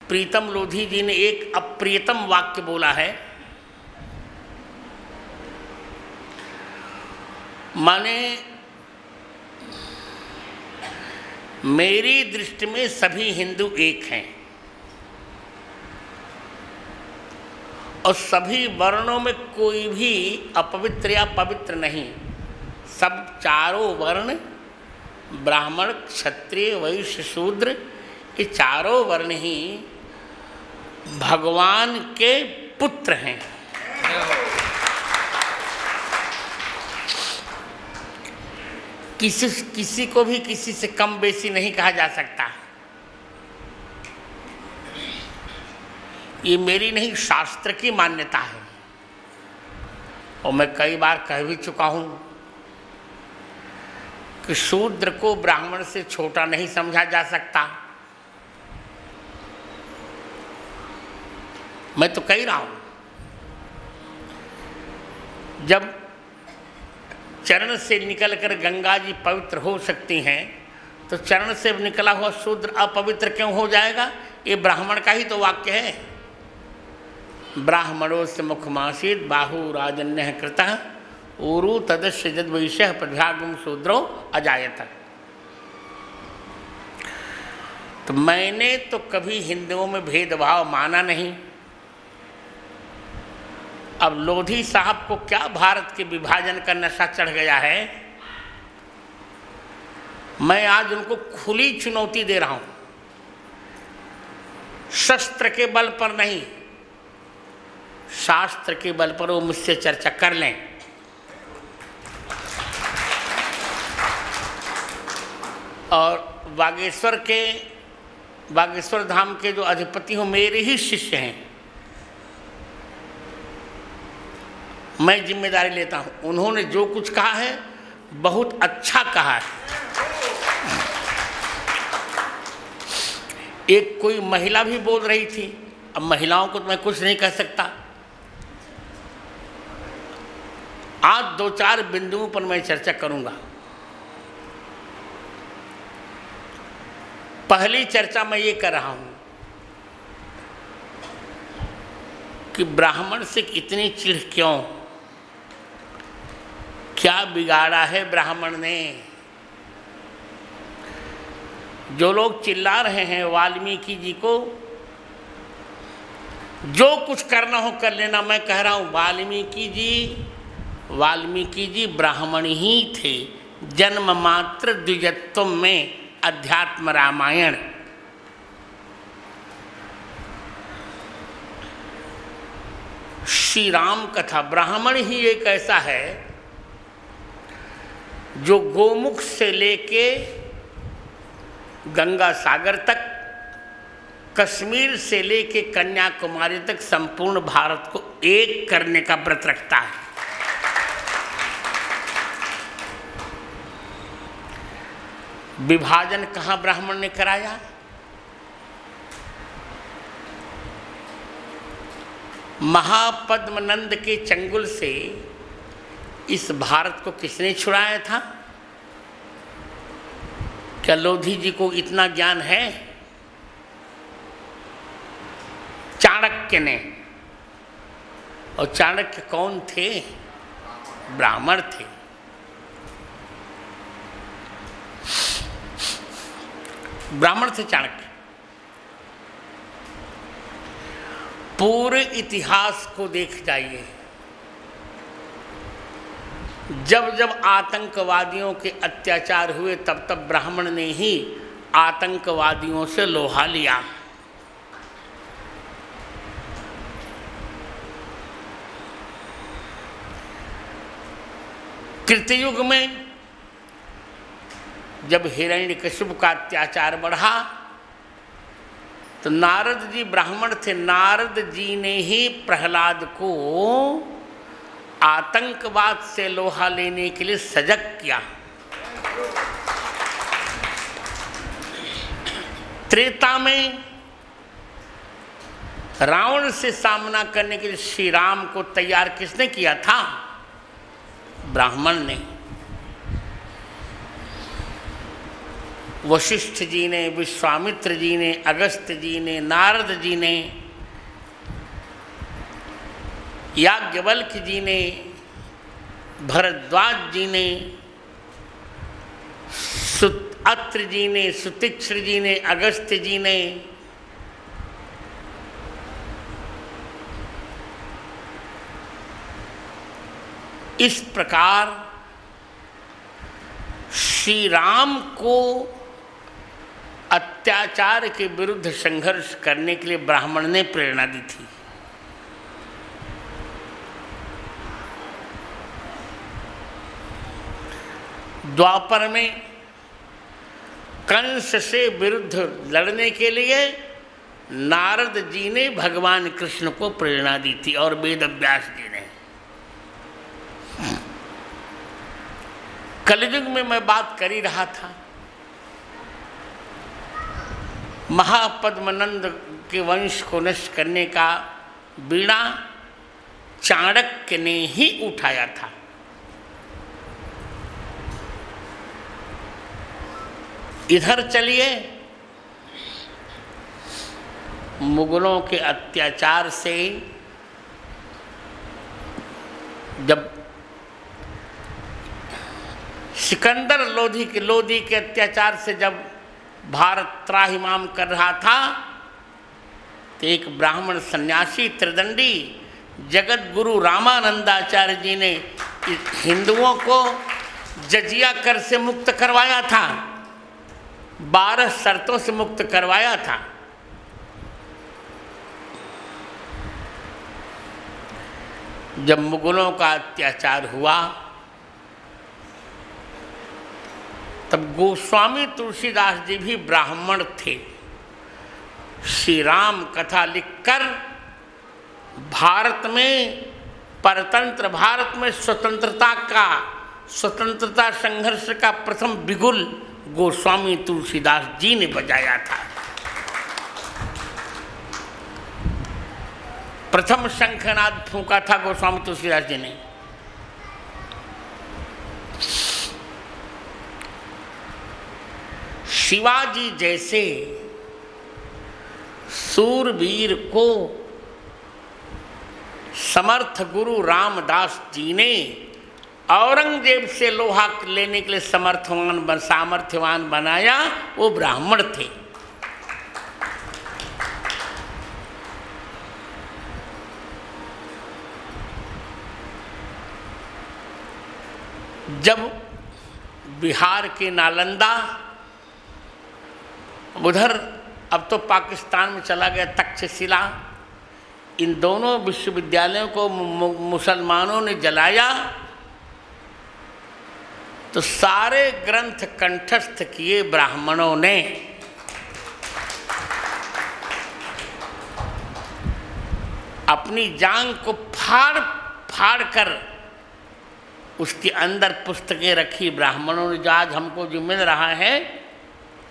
प्रीतम लोधी जी ने एक अप्रियतम वाक्य बोला है, माने मेरी दृष्टि में सभी हिंदू एक हैं और सभी वर्णों में कोई भी अपवित्र या पवित्र नहीं। सब चारों वर्ण, ब्राह्मण, क्षत्रिय, वैश्य, शूद्र, ये चारों वर्ण ही भगवान के पुत्र हैं। किसी को भी किसी से कम बेसी नहीं कहा जा सकता। ये मेरी नहीं, शास्त्र की मान्यता है और मैं कई बार कह भी चुका हूं कि शूद्र को ब्राह्मण से छोटा नहीं समझा जा सकता। मैं तो कह रहा हूं, जब चरण से निकलकर गंगा जी पवित्र हो सकती हैं तो चरण से निकला हुआ शूद्र अपवित्र क्यों हो जाएगा? ये ब्राह्मण का ही तो वाक्य है। ब्राह्मणोस्य मुखमासीत् बाहु राजन्य कृतः ऊरु तदस्य जद्वैश्यः प्रभ्यागम शूद्रो अजायत। तो मैंने तो कभी हिंदुओं में भेदभाव माना नहीं। अब लोधी साहब को क्या भारत के विभाजन का नशा चढ़ गया है? मैं आज उनको खुली चुनौती दे रहा हूं, शस्त्र के बल पर नहीं, शास्त्र के बल पर वो मुझसे चर्चा कर लें। और बागेश्वर धाम के जो अधिपति हो मेरे ही शिष्य हैं, मैं जिम्मेदारी लेता हूं। उन्होंने जो कुछ कहा है बहुत अच्छा कहा है। एक कोई महिला भी बोल रही थी, अब महिलाओं को तो मैं कुछ नहीं कह सकता। आज 2-4 बिंदुओं पर मैं चर्चा करूंगा। पहली चर्चा मैं ये कर रहा हूं कि ब्राह्मण से इतनी चिढ़ क्यों? क्या बिगाड़ा है ब्राह्मण ने? जो लोग चिल्ला रहे हैं वाल्मीकि जी को, जो कुछ करना हो कर लेना, मैं कह रहा हूं वाल्मीकि जी ब्राह्मण ही थे। जन्म मात्र द्विजत्व में अध्यात्म रामायण। श्री राम कथा, ब्राह्मण ही एक ऐसा है जो गोमुख से लेके गंगा सागर तक, कश्मीर से लेके कन्याकुमारी तक संपूर्ण भारत को एक करने का व्रत रखता है। विभाजन कहाँ ब्राह्मण ने कराया? महापद्मनंद के चंगुल से इस भारत को किसने छुड़ाया था? क्या लोधी जी को इतना ज्ञान है? चाणक्य ने। और चाणक्य कौन थे? ब्राह्मण थे। ब्राह्मण थे चाणक्य। पूरे इतिहास को देख जाइए, जब जब आतंकवादियों के अत्याचार हुए तब तब ब्राह्मण ने ही आतंकवादियों से लोहा लिया। कृतयुग में जब हिरण्यकशिपु का अत्याचार बढ़ा तो नारद जी ब्राह्मण थे, नारद जी ने ही प्रहलाद को आतंकवाद से लोहा लेने के लिए सजग किया। त्रेता में रावण से सामना करने के लिए श्री राम को तैयार किसने किया था? ब्राह्मण ने। वशिष्ठ जी ने, विश्वामित्र जी ने, अगस्त्य जी ने, नारद जी ने, याज्ञवल्क्य जी ने, भरद्वाज जी ने, अत्र जी ने, सुतीक्ष्ण जी ने, अगस्त्य जी ने, इस प्रकार श्री राम को अत्याचार के विरुद्ध संघर्ष करने के लिए ब्राह्मण ने प्रेरणा दी थी। द्वापर में कंस से विरुद्ध लड़ने के लिए नारद जी ने भगवान कृष्ण को प्रेरणा दी थी और वेद व्यास जी ने। कलयुग में मैं बात कर ही रहा था, महापद्मनंद के वंश को नष्ट करने का बीड़ा चाणक्य ने ही उठाया था। इधर चलिए, मुगलों के अत्याचार से जब सिकंदर लोधी के अत्याचार से जब भारत त्राहिमाम कर रहा था, तो एक ब्राह्मण सन्यासी त्रिदंडी जगत गुरु रामानंदाचार्य जी ने हिंदुओं को जजिया कर से मुक्त करवाया था, 12 शर्तों से मुक्त करवाया था। जब मुगलों का अत्याचार हुआ तब गोस्वामी तुलसीदास जी भी ब्राह्मण थे। श्री राम कथा लिखकर भारत में, परतंत्र भारत में स्वतंत्रता संघर्ष का प्रथम बिगुल गोस्वामी तुलसीदास जी ने बजाया था। प्रथम शंखनाद फूंका था गोस्वामी तुलसीदास जी ने। शिवाजी जैसे सूरवीर को समर्थ गुरु रामदास जी ने औरंगजेब से लोहा लेने के लिए सामर्थ्यवान बनाया, वो ब्राह्मण थे। जब बिहार के नालंदा, उधर अब तो पाकिस्तान में चला गया तक्षशिला, इन दोनों विश्वविद्यालयों को मुसलमानों ने जलाया तो सारे ग्रंथ कंठस्थ किए ब्राह्मणों ने। अपनी जांग को फाड़ फाड़ कर उसके अंदर पुस्तकें रखी ब्राह्मणों ने। जो आज हमको जो मिल रहा है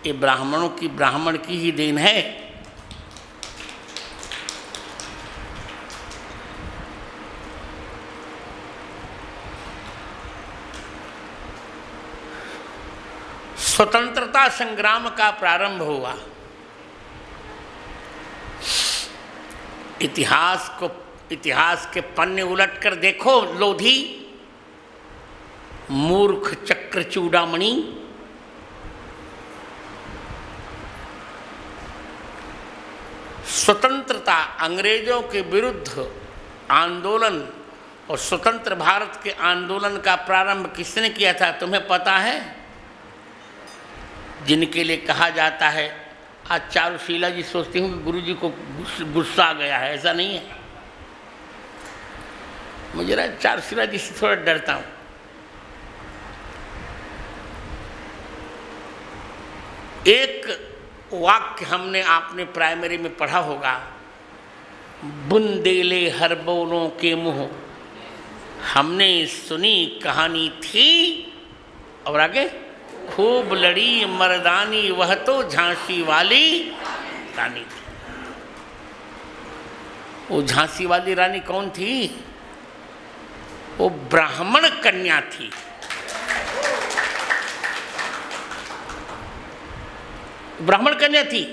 ये ब्राह्मण की ही देन है। स्वतंत्रता संग्राम का प्रारंभ हुआ। इतिहास के पन्ने उलट कर देखो, लोधी, मूर्ख चक्र चूड़ामणि, स्वतंत्रता, अंग्रेजों के विरुद्ध आंदोलन और स्वतंत्र भारत के आंदोलन का प्रारंभ किसने किया था तुम्हें पता है? जिनके लिए कहा जाता है, आज चारुशीला जी सोचती हूँ कि गुरु जी को गुस्सा आ गया है, ऐसा नहीं है। मुझे ना चारुशीला जी से थोड़ा डरता हूँ। एक वाक्य आपने प्राइमरी में पढ़ा होगा, बुंदेले हर बोलों के मुँह हमने सुनी कहानी थी, और आगे खूब लड़ी मर्दानी वह तो झांसी वाली रानी थी। वो झांसी वाली रानी कौन थी? वो ब्राह्मण कन्या थी। ब्राह्मण कन्या थी।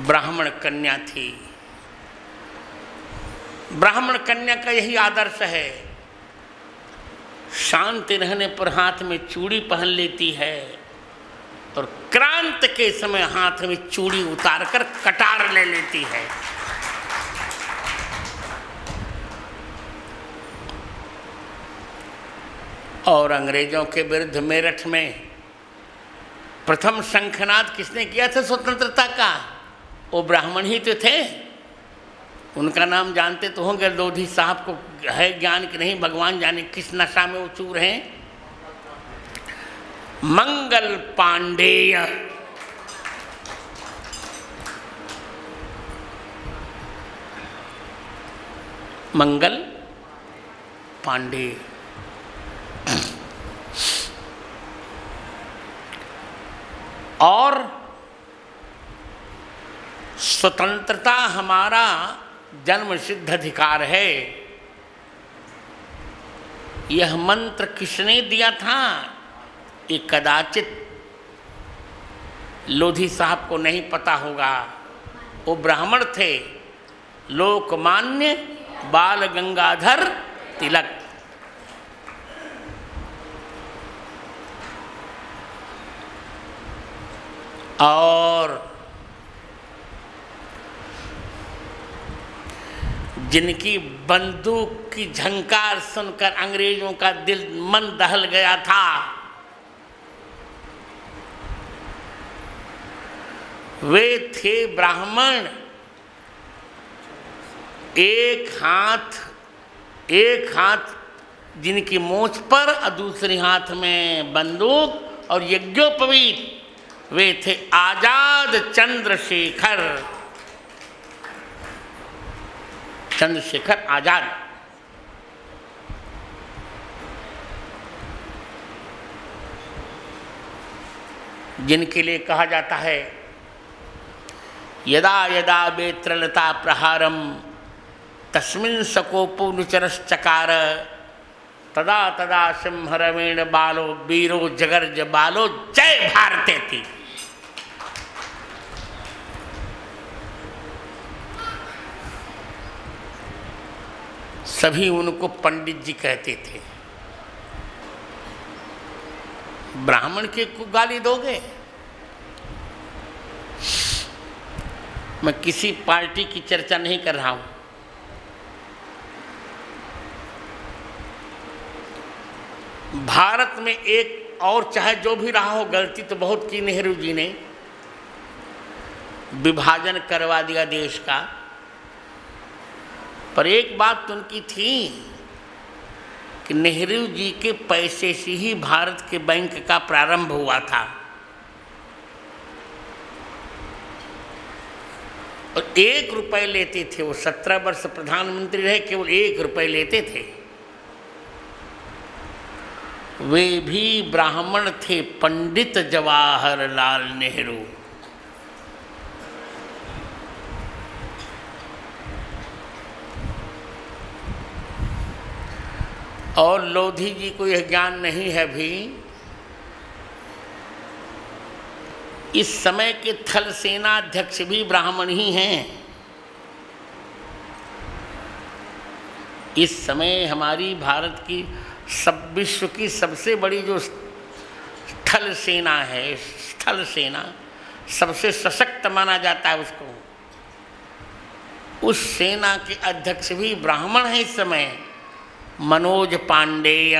ब्राह्मण कन्या थी। ब्राह्मण कन्या का यही आदर्श है, शांत रहने पर हाथ में चूड़ी पहन लेती है और क्रांत के समय हाथ में चूड़ी उतारकर कटार ले लेती है। और अंग्रेजों के विरुद्ध मेरठ में प्रथम शंखनाद किसने किया था स्वतंत्रता का? वो ब्राह्मण ही तो थे। उनका नाम जानते तो होंगे, लोधी साहब को है ज्ञान कि नहीं, भगवान जाने किस नशा में वो चूर हैं। मंगल पांडेय। मंगल पांडेय और स्वतंत्रता हमारा जन्म सिद्ध अधिकार है, यह मंत्र किसने दिया था? ये कदाचित लोधी साहब को नहीं पता होगा। वो ब्राह्मण थे, लोकमान्य बाल गंगाधर तिलक। और जिनकी बंदूक की झंकार सुनकर अंग्रेजों का दिल मन दहल गया था, वे थे ब्राह्मण। एक हाथ जिनकी मोछ पर और दूसरे हाथ में बंदूक और यज्ञोपवीत, वे थे आजाद चंद्रशेखर। चंद्रशेखर आजाद। जिनके लिए कहा जाता है यदा यदा वेत्रलता प्रहारम तस्मिन् सकोपुनुचरश्चकार तदा तदा सिंहरमेण बालो वीरो जगर्ज बालो जय भारतेति। सभी उनको पंडित जी कहते थे। ब्राह्मण के को गाली दोगे? मैं किसी पार्टी की चर्चा नहीं कर रहा हूं। भारत में एक और चाहे जो भी रहा हो, गलती तो बहुत की नेहरू जी ने, विभाजन करवा दिया देश का। पर एक बात तो उनकी थी कि नेहरू जी के पैसे से ही भारत के बैंक का प्रारंभ हुआ था। और 1 रुपये लेते थे वो। 17 वर्ष प्रधानमंत्री रहे, केवल 1 रुपये लेते थे। वे भी ब्राह्मण थे, पंडित जवाहरलाल नेहरू। और लोधी जी को यह ज्ञान नहीं है भी, इस समय के थल सेना अध्यक्ष भी ब्राह्मण ही हैं। इस समय हमारी भारत की विश्व की सबसे बड़ी जो थल सेना है, थल सेना सबसे सशक्त माना जाता है उसको, उस सेना के अध्यक्ष भी ब्राह्मण हैं इस समय, मनोज पांडेय।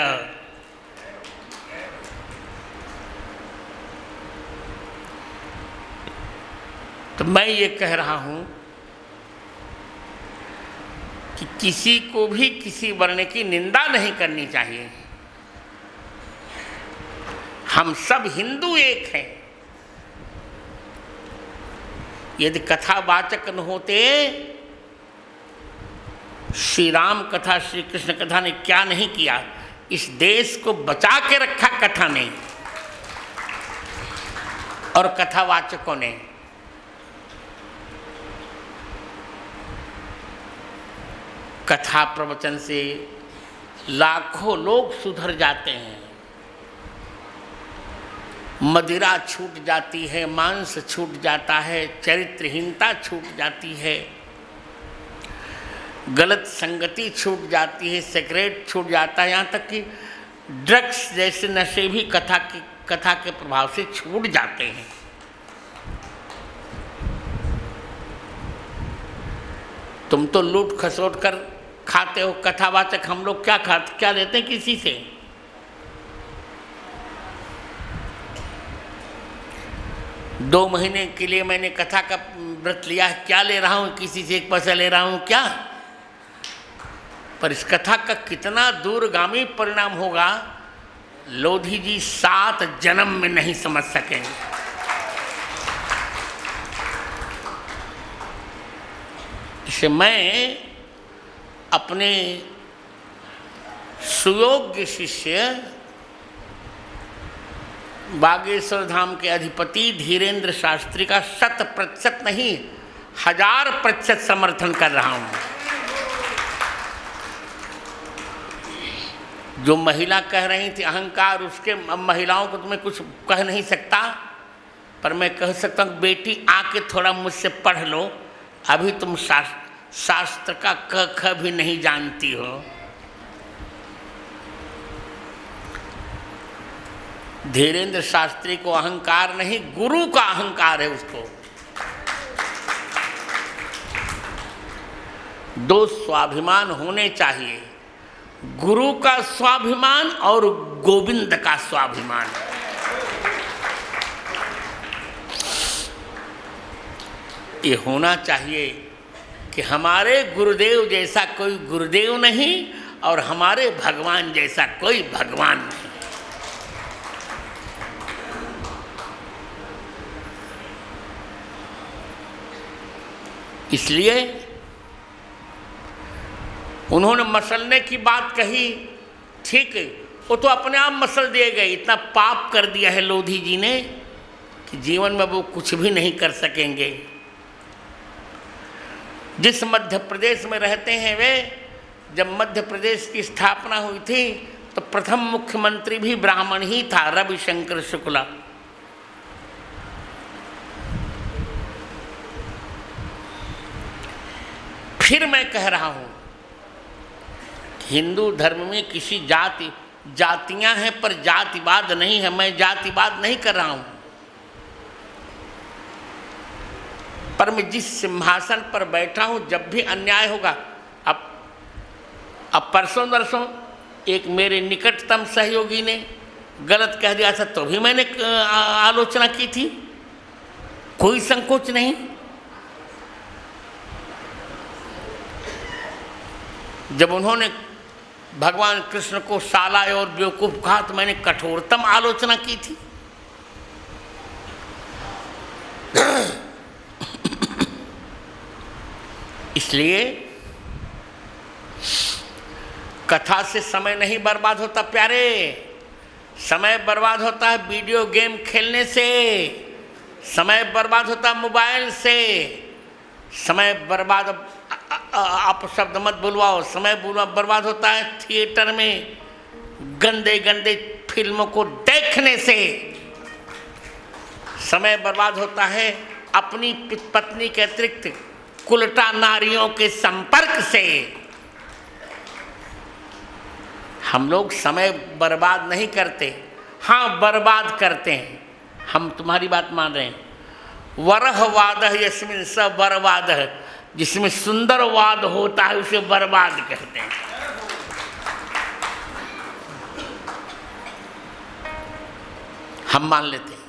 तो मैं ये कह रहा हूं कि किसी को भी किसी वर्ण की निंदा नहीं करनी चाहिए। हम सब हिंदू एक हैं। यदि कथावाचक न होते, श्री राम कथा श्री कृष्ण कथा ने क्या नहीं किया, इस देश को बचा के रखा कथा ने और कथावाचकों ने। कथा प्रवचन से लाखों लोग सुधर जाते हैं। मदिरा छूट जाती है, मांस छूट जाता है, चरित्रहीनता छूट जाती है, गलत संगति छूट जाती है, सिगरेट छूट जाता है, यहाँ तक कि ड्रग्स जैसे नशे भी कथा के प्रभाव से छूट जाते हैं। तुम तो लूट खसोट कर खाते हो, कथावाचक हम लोग क्या लेते हैं किसी से? दो महीने के लिए मैंने कथा का व्रत लिया है, क्या ले रहा हूँ? किसी से एक पैसा ले रहा हूँ क्या? पर इस कथा का कितना दूरगामी परिणाम होगा, लोधी जी 7 जन्म में नहीं समझ सकेंगे। इसे मैं अपने सुयोग्य शिष्य बागेश्वर धाम के अधिपति धीरेन्द्र शास्त्री का 100% नहीं 1000% समर्थन कर रहा हूँ। जो महिला कह रही थी अहंकार, उसके महिलाओं को तो मैं कुछ कह नहीं सकता, पर मैं कह सकता हूँ बेटी आके थोड़ा मुझसे पढ़ लो, अभी तुम शास्त्र का क ख भी नहीं जानती हो। धीरेन्द्र शास्त्री को अहंकार नहीं, गुरु का अहंकार है उसको। 2 स्वाभिमान होने चाहिए, गुरु का स्वाभिमान और गोविंद का स्वाभिमान। ये होना चाहिए कि हमारे गुरुदेव जैसा कोई गुरुदेव नहीं और हमारे भगवान जैसा कोई भगवान नहीं। इसलिए उन्होंने मसलने की बात कही, ठीक है, वो तो अपने आप मसल दिए गए। इतना पाप कर दिया है लोधी जी ने कि जीवन में वो कुछ भी नहीं कर सकेंगे। जिस मध्य प्रदेश में रहते हैं वे, जब मध्य प्रदेश की स्थापना हुई थी तो प्रथम मुख्यमंत्री भी ब्राह्मण ही था, रविशंकर शुक्ला। फिर मैं कह रहा हूं, हिंदू धर्म में किसी जातियां हैं पर जातिवाद नहीं है। मैं जातिवाद नहीं कर रहा हूं, पर मैं जिस सिंहासन पर बैठा हूं, जब भी अन्याय होगा, अब परसों नरसों एक मेरे निकटतम सहयोगी ने गलत कह दिया था तो भी मैंने आलोचना की थी, कोई संकोच नहीं। जब उन्होंने भगवान कृष्ण को साला और बेवकूफ कहा तो मैंने कठोरतम आलोचना की थी। इसलिए कथा से समय नहीं बर्बाद होता प्यारे, समय बर्बाद होता है वीडियो गेम खेलने से, समय बर्बाद होता है मोबाइल से, समय बर्बाद, आप शब्द मत बुलवाओ, समय बर्बाद होता है थिएटर में गंदे गंदे फिल्मों को देखने से, समय बर्बाद होता है अपनी पत्नी के अतिरिक्त कुलटा नारियों के संपर्क से। हम लोग समय बर्बाद नहीं करते, हाँ बर्बाद करते हैं। हम तुम्हारी बात मान रहे हैं। वरहवाद यस्मिन स बर्बाद, जिसमें सुंदर वाद होता है उसे बर्बाद कहते हैं। हम मान लेते हैं।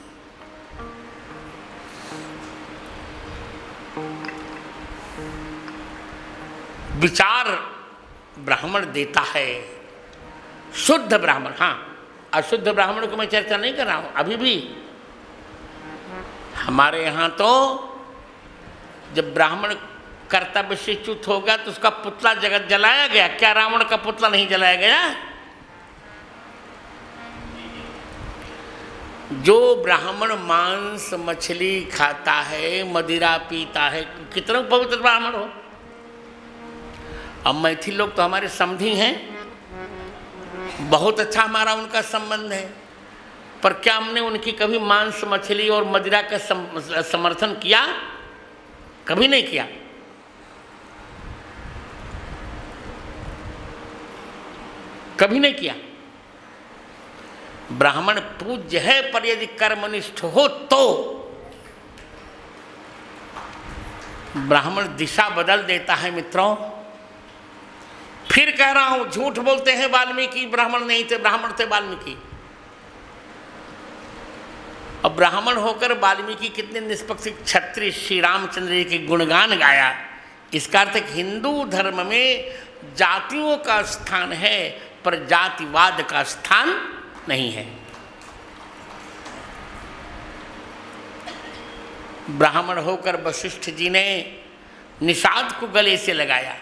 विचार ब्राह्मण देता है, शुद्ध ब्राह्मण। हाँ, अशुद्ध ब्राह्मण को मैं चर्चा नहीं कर रहा हूं। अभी भी हमारे यहाँ तो जब ब्राह्मण कर्तव्य से च्युत हो गया तो उसका पुतला जगत जलाया गया। क्या रावण का पुतला नहीं जलाया गया? जो ब्राह्मण मांस मछली खाता है, मदिरा पीता है, कितना पवित्र ब्राह्मण हो। अब मैथिल लोग तो हमारे समधी हैं, बहुत अच्छा हमारा उनका संबंध है। पर क्या हमने उनकी कभी मांस मछली और मदिरा का समर्थन किया? कभी नहीं किया। कभी नहीं किया। ब्राह्मण पूज्य है, पर यदि कर्मनिष्ठ हो तो ब्राह्मण दिशा बदल देता है। मित्रों, फिर कह रहा हूं, झूठ बोलते हैं वाल्मीकि ब्राह्मण नहीं थे, ब्राह्मण थे वाल्मीकि। अब ब्राह्मण होकर वाल्मीकि कितने निष्पक्ष क्षत्रिय श्री रामचंद्र जी के गुणगान गाया। इसका अर्थ हिंदू धर्म में जातियों का स्थान है, पर जातिवाद का स्थान नहीं है। ब्राह्मण होकर वशिष्ठ जी ने निषाद को गले से लगाया।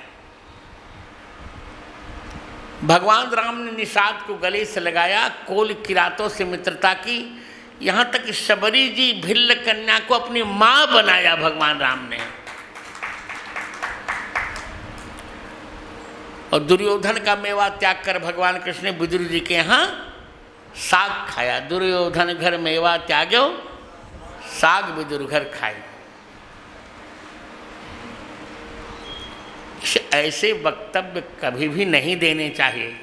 भगवान राम ने निषाद को गले से लगाया, कोल किरातों से मित्रता की, यहाँ तक शबरी जी भिल्ल कन्या को अपनी मां बनाया भगवान राम ने। और दुर्योधन का मेवा त्याग कर भगवान कृष्ण ने विदुर जी के यहाँ साग खाया। दुर्योधन घर मेवा त्याग्यो, साग विदुर घर खाए। ऐसे वक्तव्य कभी भी नहीं देने चाहिए।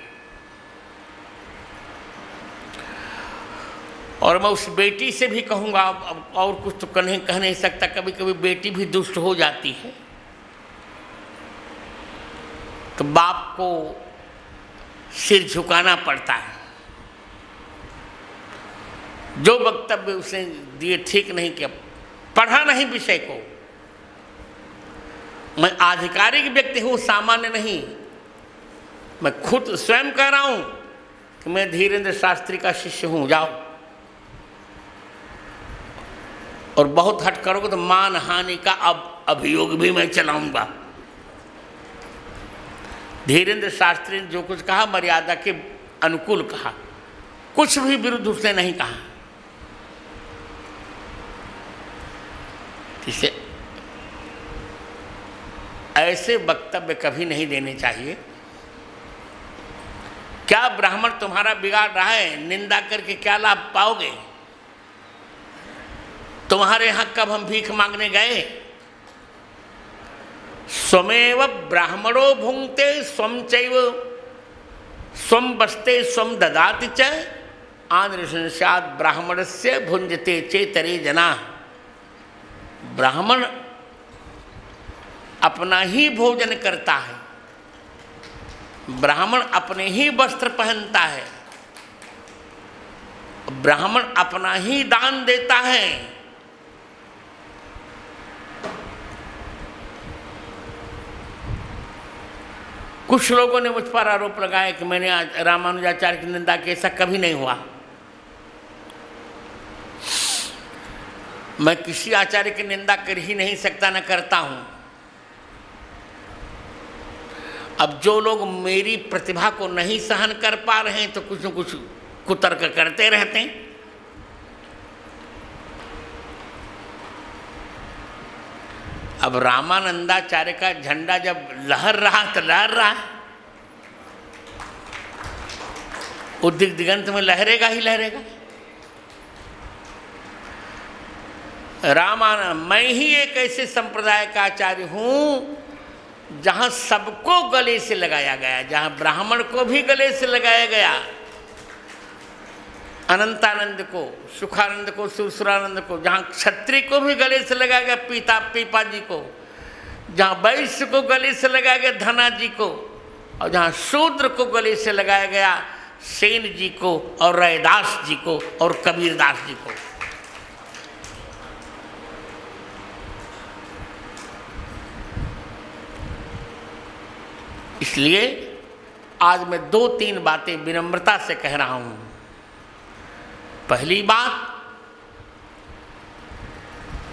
और मैं उस बेटी से भी कहूँगा, और कुछ तो कह नहीं सकता, कभी कभी बेटी भी दुष्ट हो जाती है तो बाप को सिर झुकाना पड़ता है। जो वक्तव्य उसने दिए ठीक नहीं किया, पढ़ा नहीं विषय को। मैं आधिकारिक व्यक्ति हूँ, सामान्य नहीं। मैं खुद स्वयं कह रहा हूँ कि मैं धीरेन्द्र शास्त्री का शिष्य हूँ, जाओ। और बहुत हट करोगे तो मान हानि का अब अभियोग भी मैं चलाऊंगा। धीरेन्द्र शास्त्री ने जो कुछ कहा मर्यादा के अनुकूल कहा, कुछ भी विरुद्ध उसने नहीं कहा। इसे ऐसे वक्तव्य कभी नहीं देने चाहिए। क्या ब्राह्मण तुम्हारा बिगाड़ रहा है? निंदा करके क्या लाभ पाओगे? तुम्हारे यहां कब हम भीख मांगने गए? स्वमेव ब्राह्मणो भुंक्ते स्वम चैव स्वम बस्ते स्वम ददाति च आनृशंस्यात् ब्राह्मणस्य भुंजते चेतरे जना। ब्राह्मण अपना ही भोजन करता है, ब्राह्मण अपने ही वस्त्र पहनता है, ब्राह्मण अपना ही दान देता है। कुछ लोगों ने मुझ पर आरोप लगाया कि मैंने आज रामानुजाचार्य की निंदा की। ऐसा कभी नहीं हुआ। मैं किसी आचार्य की निंदा कर ही नहीं सकता, न करता हूं। अब जो लोग मेरी प्रतिभा को नहीं सहन कर पा रहे हैं तो कुछ न कुछ कुतर्क करते रहते हैं। अब रामानंदाचार्य का झंडा जब लहर रहा तो लहर रहा, उद्दिक दिगंत में लहरेगा ही लहरेगा। मैं ही एक ऐसे संप्रदाय का आचार्य हूं जहां सबको गले से लगाया गया, जहां ब्राह्मण को भी गले से लगाया गया, अनंतानंद को, सुखानंद को, सुरसुरानंद को, जहाँ क्षत्रिय को भी गले से लगाया गया पीपा जी को, जहाँ वैश्य को गले से लगाया गया धना जी को, और जहाँ शूद्र को गले से लगाया गया सेन जी को और रैदास जी को और कबीरदास जी को। इसलिए आज मैं 2-3 बातें विनम्रता से कह रहा हूं। पहली बात,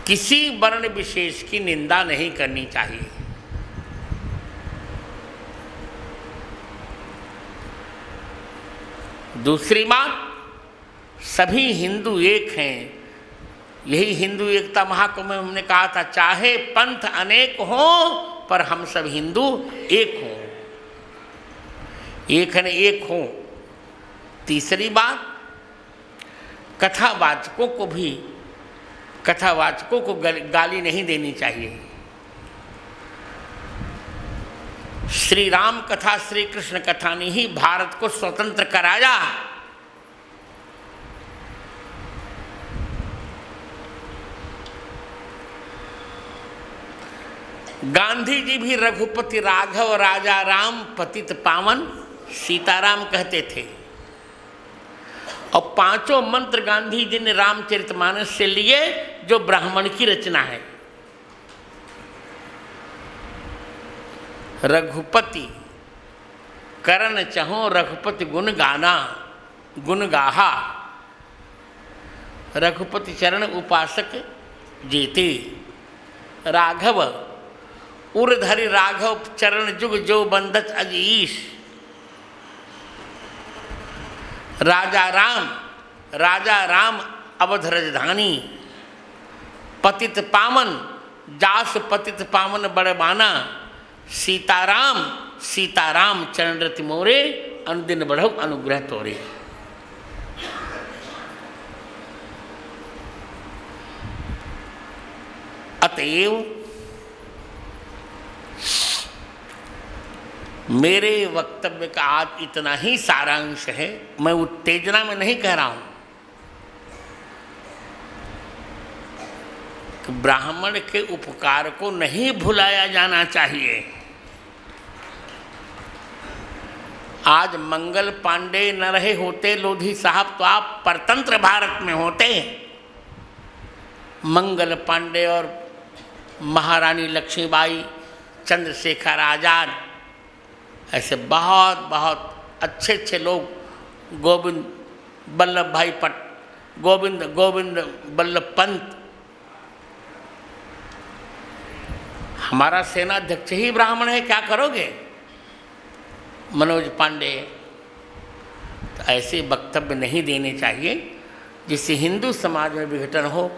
किसी वर्ण विशेष की निंदा नहीं करनी चाहिए। दूसरी बात, सभी हिंदू एक हैं। यही हिंदू एकता महाकुंभ में हमने कहा था, चाहे पंथ अनेक हों पर हम सब हिंदू एक हों, एक है एक हों। तीसरी बात, कथावाचकों को गाली नहीं देनी चाहिए। श्री राम कथा, श्री कृष्ण कथा ने ही भारत को स्वतंत्र कराया। गांधी जी भी रघुपति राघव राजा राम पतित पावन सीताराम कहते थे, और 5 मंत्र गांधी जी ने रामचरितमानस से लिए, जो ब्राह्मण की रचना है। रघुपति करण चहो रघुपति गुण गाना, गुण गाहा, रघुपति चरण उपासक जेते। राघव उर्धरि राघव चरण जुग जो बंधत अजीश। राजा राम अवध राजधानी। पतित पावन जास पतित पावन बड़बाना। सीताराम चरण रति मोरे, अनुदिन बढ़ो अनुग्रह तोरे। अतएव मेरे वक्तव्य का आज इतना ही सारांश है। मैं उत्तेजना में नहीं कह रहा हूं कि ब्राह्मण के उपकार को नहीं भुलाया जाना चाहिए। आज मंगल पांडे न रहे होते लोधी साहब तो आप परतंत्र भारत में होते। मंगल पांडे और महारानी लक्ष्मीबाई, चंद्रशेखर आजाद, ऐसे बहुत बहुत अच्छे लोग, गोविंद बल्लभ पंत, हमारा सेनाध्यक्ष ही ब्राह्मण है, क्या करोगे? मनोज पांडे। तो ऐसे वक्तव्य नहीं देने चाहिए जिससे हिंदू समाज में विघटन हो।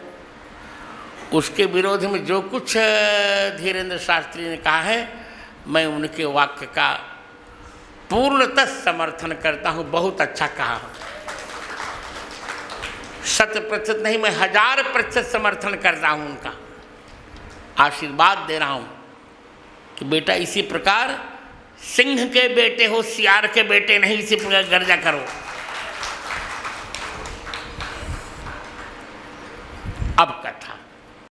उसके विरोध में जो कुछ धीरेन्द्र शास्त्री ने कहा है, मैं उनके वाक्य का पूर्णतः समर्थन करता हूँ। बहुत अच्छा कहा, 100% नहीं, मैं 1000% समर्थन करता हूँ उनका। आशीर्वाद दे रहा हूँ कि बेटा इसी प्रकार सिंह के बेटे हो, सियार के बेटे नहीं, इसी प्रकार गर्जा करो।